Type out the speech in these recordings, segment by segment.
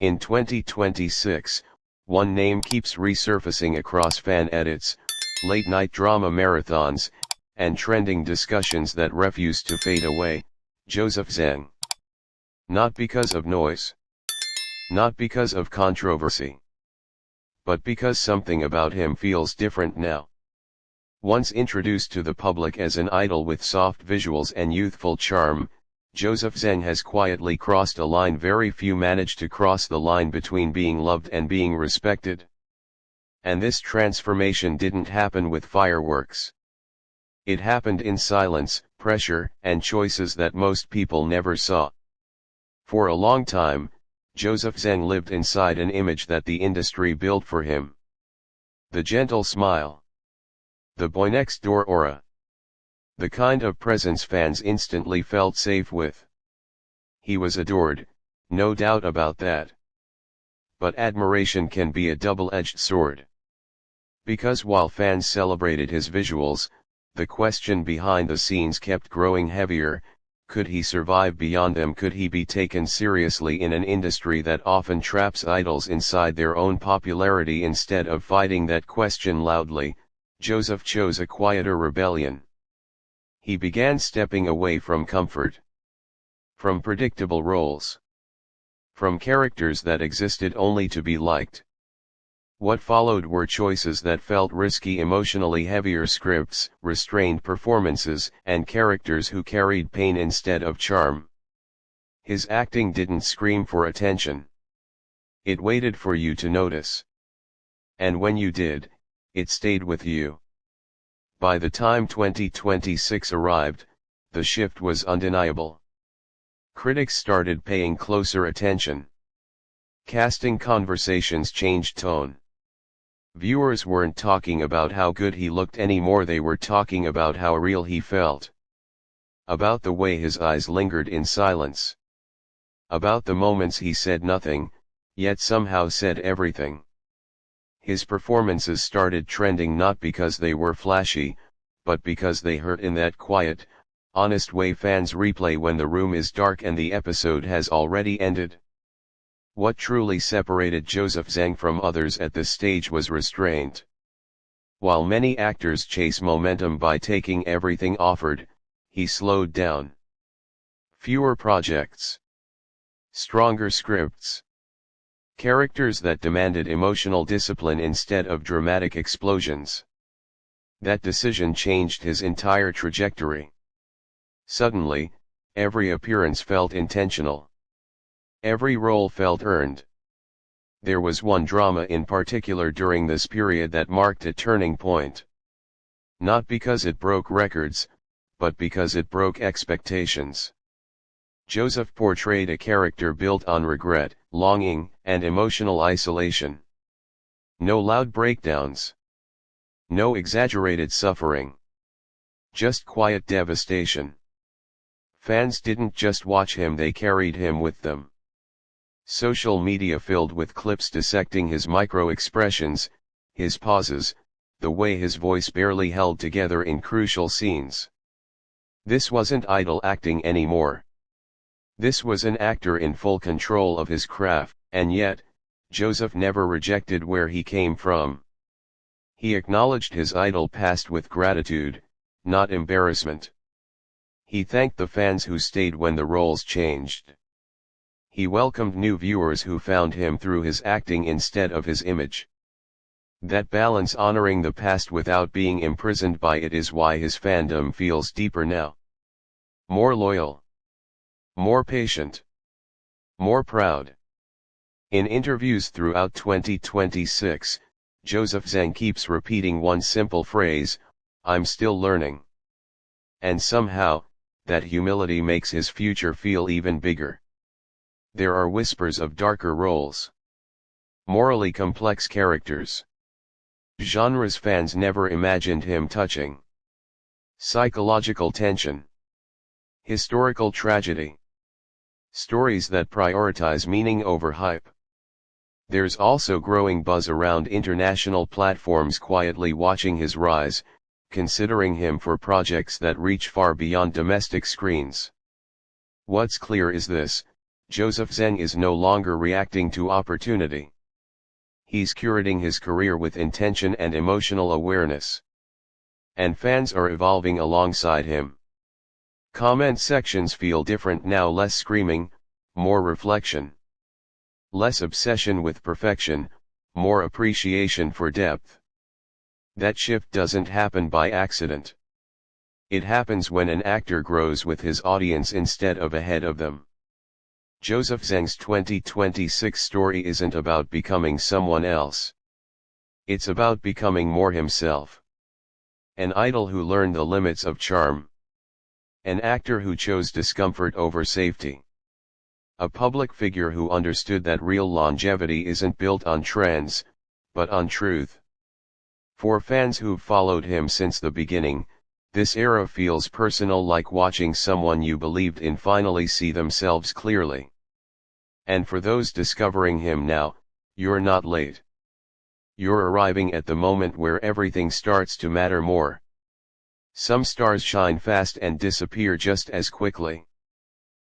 In 2026, one name keeps resurfacing across fan edits, late-night drama marathons, and trending discussions that refuse to fade away: Joseph Zeng. Not because of noise. Not because of controversy. But because something about him feels different now. Once introduced to the public as an idol with soft visuals and youthful charm, Joseph Zeng has quietly crossed a line very few manage to cross: the line between being loved and being respected. And this transformation didn't happen with fireworks. It happened in silence, pressure, and choices that most people never saw. For a long time, Joseph Zeng lived inside an image that the industry built for him. The gentle smile. The boy next door aura. The kind of presence fans instantly felt safe with. He was adored, no doubt about that. But admiration can be a double-edged sword. Because while fans celebrated his visuals, the question behind the scenes kept growing heavier: could he survive beyond them? Could he be taken seriously in an industry that often traps idols inside their own popularity? Instead of fighting that question loudly, Joseph chose a quieter rebellion. He began stepping away from comfort. From predictable roles. From characters that existed only to be liked. What followed were choices that felt risky: emotionally heavier scripts, restrained performances, and characters who carried pain instead of charm. His acting didn't scream for attention. It waited for you to notice. And when you did, it stayed with you. By the time 2026 arrived, the shift was undeniable. Critics started paying closer attention. Casting conversations changed tone. Viewers weren't talking about how good he looked anymore, they were talking about how real he felt. About the way his eyes lingered in silence. About the moments he said nothing, yet somehow said everything. His performances started trending not because they were flashy, but because they hurt in that quiet, honest way fans replay when the room is dark and the episode has already ended. What truly separated Joseph Zeng from others at this stage was restraint. While many actors chase momentum by taking everything offered, he slowed down. Fewer projects. Stronger scripts. Characters that demanded emotional discipline instead of dramatic explosions. That decision changed his entire trajectory. Suddenly, every appearance felt intentional. Every role felt earned. There was one drama in particular during this period that marked a turning point. Not because it broke records, but because it broke expectations. Joseph portrayed a character built on regret, longing, and emotional isolation. No loud breakdowns. No exaggerated suffering. Just quiet devastation. Fans didn't just watch him, they carried him with them. Social media filled with clips dissecting his micro-expressions, his pauses, the way his voice barely held together in crucial scenes. This wasn't idle acting anymore. This was an actor in full control of his craft, and yet, Joseph never rejected where he came from. He acknowledged his idol past with gratitude, not embarrassment. He thanked the fans who stayed when the roles changed. He welcomed new viewers who found him through his acting instead of his image. That balance, honoring the past without being imprisoned by it, is why his fandom feels deeper now. More loyal. More patient. More proud. In interviews throughout 2026, Joseph Zeng keeps repeating one simple phrase: "I'm still learning." And somehow, that humility makes his future feel even bigger. There are whispers of darker roles. Morally complex characters. Genres fans never imagined him touching. Psychological tension. Historical tragedy. Stories that prioritize meaning over hype. There's also growing buzz around international platforms quietly watching his rise, considering him for projects that reach far beyond domestic screens. What's clear is this: Joseph Zeng is no longer reacting to opportunity. He's curating his career with intention and emotional awareness. And fans are evolving alongside him. Comment sections feel different now, less screaming, more reflection. Less obsession with perfection, more appreciation for depth. That shift doesn't happen by accident. It happens when an actor grows with his audience instead of ahead of them. Joseph Zeng's 2026 story isn't about becoming someone else. It's about becoming more himself. An idol who learned the limits of charm. An actor who chose discomfort over safety. A public figure who understood that real longevity isn't built on trends, but on truth. For fans who've followed him since the beginning, this era feels personal, like watching someone you believed in finally see themselves clearly. And for those discovering him now, you're not late. You're arriving at the moment where everything starts to matter more. Some stars shine fast and disappear just as quickly.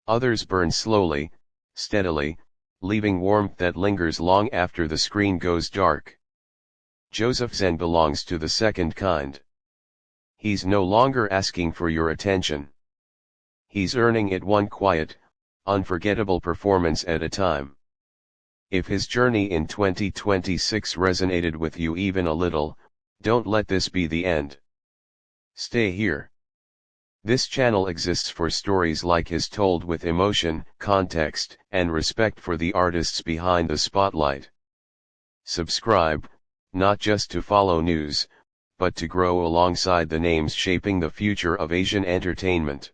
Others burn slowly, steadily, leaving warmth that lingers long after the screen goes dark. Joseph Zeng belongs to the second kind. He's no longer asking for your attention. He's earning it one quiet, unforgettable performance at a time. If his journey in 2026 resonated with you even a little, don't let this be the end. Stay here. This channel exists for stories like his, told with emotion, context, and respect for the artists behind the spotlight. Subscribe, not just to follow news, but to grow alongside the names shaping the future of Asian entertainment.